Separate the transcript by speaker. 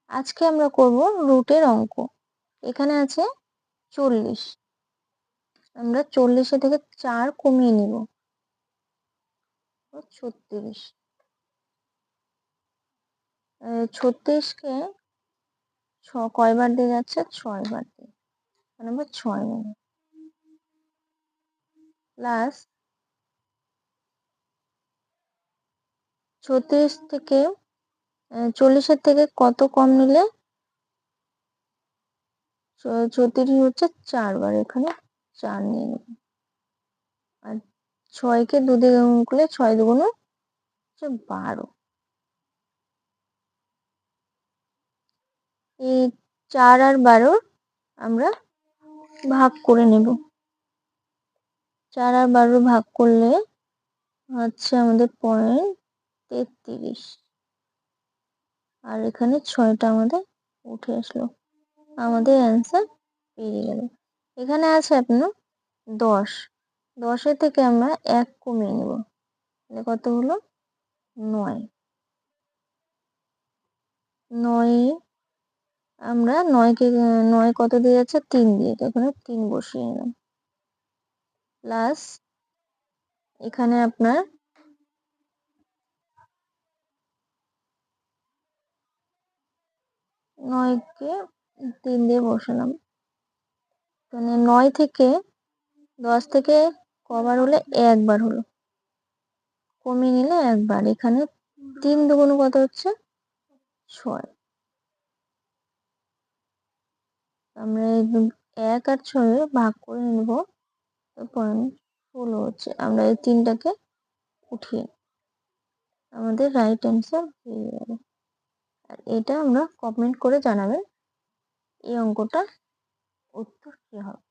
Speaker 1: আজকে আমরা করব রুটের অঙ্ক। এখানে আছে 40। আমরা 40 থেকে 4 কমিয়ে নিব, 36। 36কে কয়বার দিয়ে যাচ্ছে? 6 বার দিয়ে, আমরা 6 নেব। প্লাস 36 থেকে 40-এর থেকে কত কম নিলে? 36 হচ্ছে 4 বার, এখানে 4 নিয়ে নেব। আর 6কে 2 দিয়ে গুণ করলে 6 দুগুণ 12। এই 4 আর 12 আমরা ভাগ করে নেব। 4 আর 12 ভাগ করলে হচ্ছে আমাদের 0.33, আর এখানে 6টা আমাদের উঠে আসলো। আমাদের অ্যান্সার পেয়ে গেল। এখানে আছে আপনার 10। 10-এর থেকে আমরা 1 কমিয়ে নেব, তাহলে কত হলো? 9। 9 আমরা 9 কত দিয়ে যাচ্ছে? 3 দিয়ে, তো এখানে 3 বসিয়ে নিলাম। প্লাস এখানে আপনার 9কে 3 দিয়ে বসালাম। মানে 9 থেকে 10 থেকে কবার হলে? একবার হলো, কমিয়ে নিলে একবার। এখানে 3 দুগুণ কত হচ্ছে? 6। আমরা 1 আর 6 ভাগ করে নেব, 16 হচ্ছে। আমরা এই 3টাকে উঠিয়ে আমাদের রাইট অ্যান্সার হয়ে যাবে। আর এটা আমরা কমেন্ট করে জানাবেন এই অঙ্কটা উত্তর কি হবে।